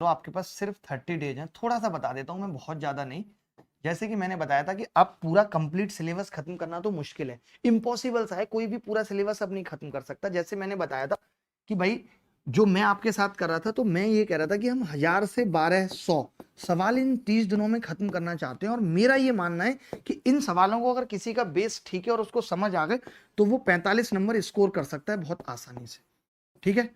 तो आपके पास सिर्फ 30 डेज हैं। थोड़ा सा बता देता हूं मैं, बहुत ज्यादा नहीं। जैसे कि मैंने बताया था कि अब पूरा कंप्लीट सिलेबस खत्म करना तो मुश्किल है, इम्पॉसिबल सा है, कोई भी पूरा सिलेबस अब नहीं खत्म कर सकता। जैसे मैंने बताया था कि भाई जो मैं आपके साथ कर रहा था, तो मैं ये कह रहा था कि हम 1000 से 1200 सवाल इन 30 दिनों में खत्म करना चाहते हैं। और मेरा ये मानना है कि इन सवालों को अगर किसी का बेस ठीक है और उसको समझ आ गए, तो वो 45 नंबर स्कोर कर सकता है बहुत आसानी से। ठीक है,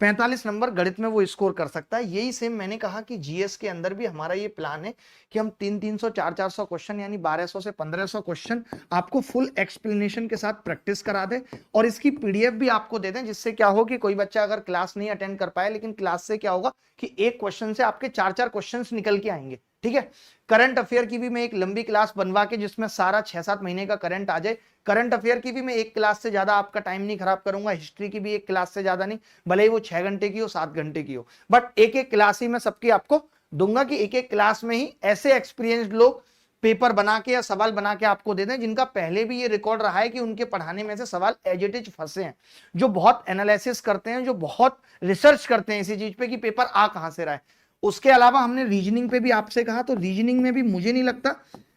45 नंबर गणित में वो स्कोर कर सकता है। यही सेम मैंने कहा कि जीएस के अंदर भी हमारा ये प्लान है कि हम 300 400 क्वेश्चन यानी 1200 से 1500 क्वेश्चन आपको फुल एक्सप्लेनेशन के साथ प्रैक्टिस करा दे और इसकी पीडीएफ भी आपको दे दें, जिससे क्या हो कि कोई बच्चा अगर क्लास नहीं अटेंड कर पाए, लेकिन क्लास से क्या होगा कि एक क्वेश्चन से आपके 4 क्वेश्चन निकल के आएंगे। ठीक है, करंट अफेयर की भी मैं एक लंबी क्लास बनवा के जिसमें सारा 6-7 महीने का करंट आ जाए। करंट अफेयर की भी मैं एक क्लास से ज्यादा आपका टाइम नहीं खराब करूंगा, हिस्ट्री की भी एक क्लास से ज्यादा नहीं, भले ही वो 6 घंटे की हो 7 घंटे की हो, बट एक एक क्लास ही मैं सबकी आपको दूंगा कि एक एक क्लास में ही ऐसे एक्सपीरियंस्ड लोग पेपर बना के या सवाल बना के आपको दे दें जिनका पहले भी ये रिकॉर्ड रहा है कि उनके पढ़ाने में से सवाल एज इट इज फंसे हैं, जो बहुत एनालिसिस करते हैं, जो बहुत रिसर्च करते हैं इसी चीज पे कि पेपर आ कहां से रहा है। उसके अलावा हमने रीजनिंग पे भी आपसे कहा, तो रीजनिंग में भी मुझे नहीं लगता,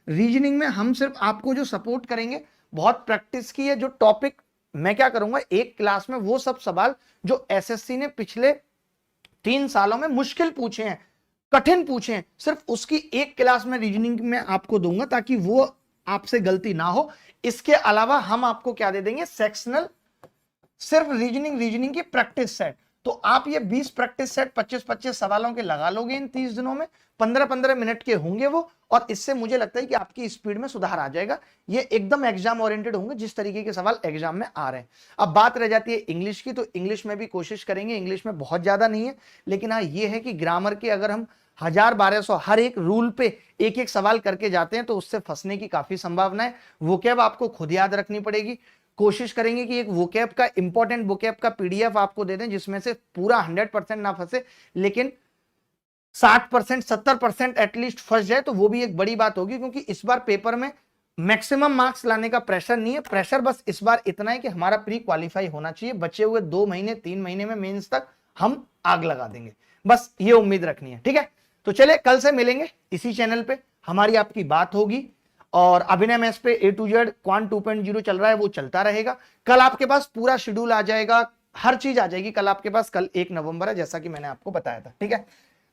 रीजनिंग में हम सिर्फ आपको जो सपोर्ट करेंगे बहुत प्रैक्टिस की है। जो टॉपिक मैं क्या करूंगा, एक क्लास में वो सब सवाल जो एसएससी ने पिछले 3 सालों में मुश्किल पूछे हैं, कठिन पूछे हैं, सिर्फ उसकी एक क्लास में रीजनिंग में आपको दूंगा ताकि वो आपसे गलती ना हो। इसके अलावा हम आपको क्या दे देंगे, सेक्शनल सिर्फ रीजनिंग की प्रैक्टिस सेट। तो आप ये 20 प्रैक्टिस सेट 25-25 सवालों के लगा लोगे इन 30 दिनों में, 15-15 मिनट के होंगे वो, और इससे मुझे लगता है कि आपकी स्पीड में सुधार आ जाएगा। ये एकदम एग्जाम ओरिएंटेड होंगे जिस तरीके के सवाल एग्जाम में आ रहे हैं। अब बात रह जाती है इंग्लिश की, तो इंग्लिश में भी कोशिश करेंगे, इंग्लिश में बहुत ज्यादा नहीं है, लेकिन हाँ ये है कि ग्रामर के अगर हम 1000-1200 हर एक रूल पे एक एक सवाल करके जाते हैं तो उससे फंसने की काफी संभावना है। वोकैब आपको खुद याद रखनी पड़ेगी। कोशिश करेंगे कि एक वोकैब का इंपॉर्टेंट वोकैब का पीडीएफ आपको दे दें जिसमें से पूरा 100% ना फंसे, लेकिन 60% 70% एटलीस्ट फंस जाए, तो वो भी एक बड़ी बात होगी। क्योंकि इस बार पेपर में मैक्सिमम मार्क्स लाने का प्रेशर नहीं है, प्रेशर बस इस बार इतना है कि हमारा प्री क्वालिफाई होना चाहिए। बचे हुए 2 महीने 3 महीने में मेंस तक हम आग लगा देंगे, बस ये उम्मीद रखनी है। ठीक है, तो चले कल से मिलेंगे इसी चैनल पे, हमारी आपकी बात होगी। और अभिनय मैथ्स पे A to Z क्वांट 2.0 चल रहा है, वो चलता रहेगा। कल आपके पास पूरा शेड्यूल आ जाएगा, हर चीज आ जाएगी कल आपके पास। कल 1 नवंबर है जैसा कि मैंने आपको बताया था। ठीक है,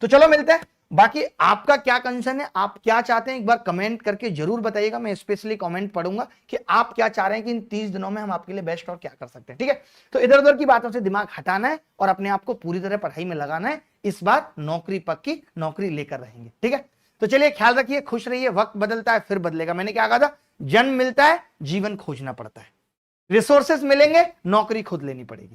तो चलो मिलते हैं। बाकी आपका क्या कंसर्न है, आप क्या चाहते हैं, एक बार कमेंट करके जरूर बताइएगा। मैं स्पेशली कमेंट पढ़ूंगा कि आप क्या चाह रहे हैं कि इन 30 दिनों में हम आपके लिए बेस्ट और क्या कर सकते हैं। ठीक है, तो इधर उधर की बातों से दिमाग हटाना है और अपने आप को पूरी तरह पढ़ाई में लगाना है। इस बार नौकरी पक्की, नौकरी लेकर रहेंगे। ठीक है, तो चलिए ख्याल रखिए, खुश रहिए। वक्त बदलता है फिर बदलेगा। मैंने क्या कहा था, जन्म मिलता है, जीवन खोजना पड़ता है। रिसोर्सेस मिलेंगे, नौकरी खुद लेनी पड़ेगी।